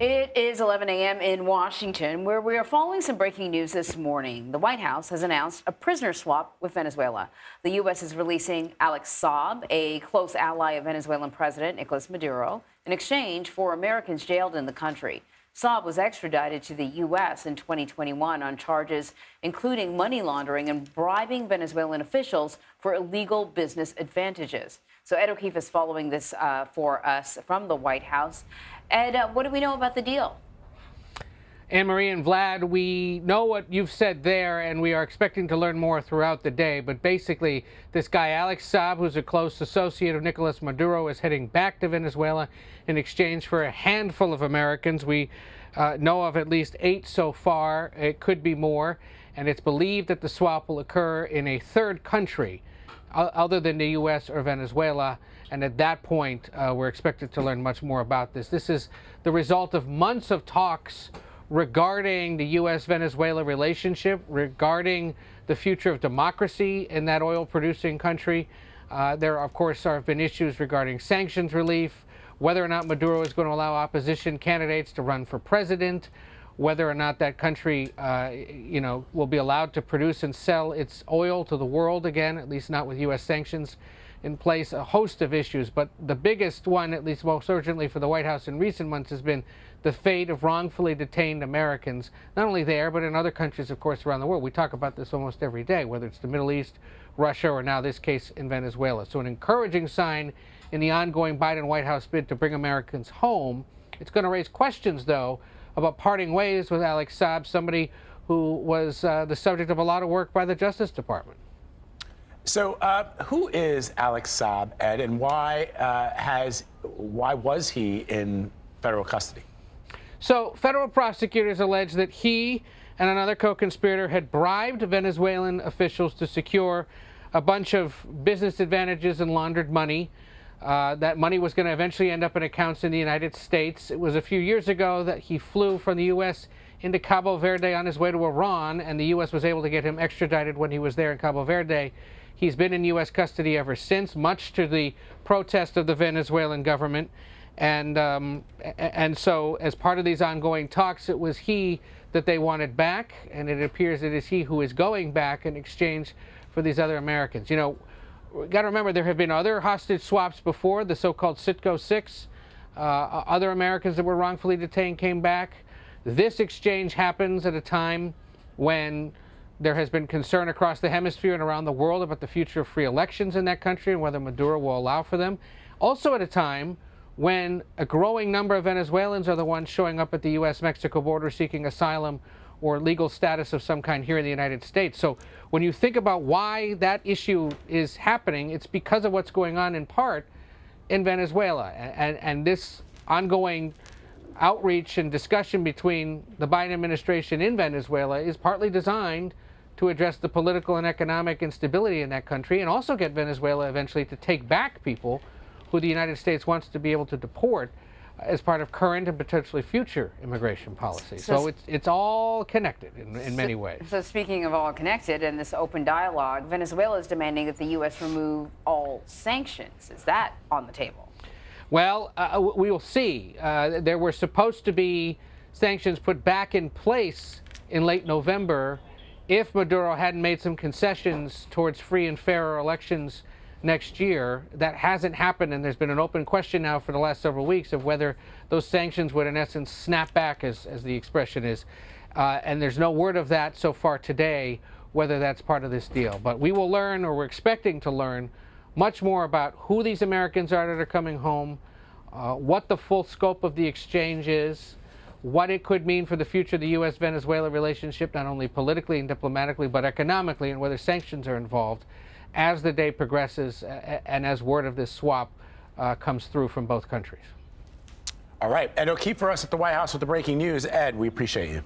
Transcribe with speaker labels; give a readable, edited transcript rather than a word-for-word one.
Speaker 1: It is 11 a.m. in Washington, where we are following some breaking news this morning. The White House has announced a prisoner swap with Venezuela. The U.S. is releasing Alex Saab, a close ally of Venezuelan President Nicolás Maduro, in exchange for Americans jailed in the country. Saab was extradited to the U.S. in 2021 on charges including money laundering and bribing Venezuelan officials for illegal business advantages. So Ed O'Keefe is following this for us from the White House. Ed, what do we know about the deal?
Speaker 2: Anne-Marie and Vlad, we know what you've said there, and we are expecting to learn more throughout the day. But basically, this guy, Alex Saab, who's a close associate of Nicolás Maduro, is heading back to Venezuela in exchange for a handful of Americans. We know of at least 8 so far. It could be more. And it's believed that the swap will occur in a third country other than the U.S. or Venezuela. And at that point, we're expected to learn much more about this. This is the result of months of talks regarding the U.S.-Venezuela relationship, regarding the future of democracy in that oil-producing country. There, of course, have been issues regarding sanctions relief, whether or not Maduro is going to allow opposition candidates to run for president, whether or not that country, will be allowed to produce and sell its oil to the world again, at least not with U.S. sanctions in place, a host of issues. But the biggest one, at least most urgently for the White House in recent months, has been the fate of wrongfully detained Americans, not only there, but in other countries, of course, around the world. We talk about this almost every day, whether it's the Middle East, Russia, or now this case in Venezuela. So an encouraging sign in the ongoing Biden White House bid to bring Americans home. It's going to raise questions, though, about parting ways with Alex Saab, somebody who was the subject of a lot of work by the Justice Department.
Speaker 3: So who is Alex Saab, Ed, and why was he in federal custody?
Speaker 2: So federal prosecutors allege that he and another co-conspirator had bribed Venezuelan officials to secure a bunch of business advantages and laundered money. That money was going to eventually end up in accounts in the United States. It was a few years ago that he flew from the U.S. into Cabo Verde on his way to Iran, and the U.S. was able to get him extradited when he was there in Cabo Verde. He's been in U.S. custody ever since, much to the protest of the Venezuelan government. And so as part of these ongoing talks, it was he that they wanted back, and it appears it is he who is going back in exchange for these other Americans. You know, we got to remember there have been other hostage swaps before, the so-called Citgo 6. Other Americans that were wrongfully detained came back. This exchange happens at a time when there has been concern across the hemisphere and around the world about the future of free elections in that country and whether Maduro will allow for them. Also at a time when a growing number of Venezuelans are the ones showing up at the U.S.-Mexico border seeking asylum or legal status of some kind here in the United States. So when you think about why that issue is happening, it's because of what's going on in part in Venezuela. And this ongoing outreach and discussion between the Biden administration in Venezuela is partly designed to address the political and economic instability in that country and also get Venezuela eventually to take back people who the United States wants to be able to deport as part of current and potentially future immigration policy. So it's all connected in many ways. So
Speaker 1: speaking of all connected and this open dialogue, Venezuela is demanding that the U.S. remove all sanctions. Is that on the table?
Speaker 2: Well, we will see. There were supposed to be sanctions put back in place in late November if Maduro hadn't made some concessions towards free and fairer elections next year. That hasn't happened, and there's been an open question now for the last several weeks of whether those sanctions would in essence snap back, as the expression is. And there's no word of that so far today, whether that's part of this deal. But we will learn, or we're expecting to learn, much more about who these Americans are that are coming home, what the full scope of the exchange is, what it could mean for the future of the U.S.-Venezuela relationship, not only politically and diplomatically, but economically, and whether sanctions are involved as the day progresses and as word of this swap comes through from both countries.
Speaker 3: All right. Ed O'Keefe for us at the White House with the breaking news. Ed, we appreciate you.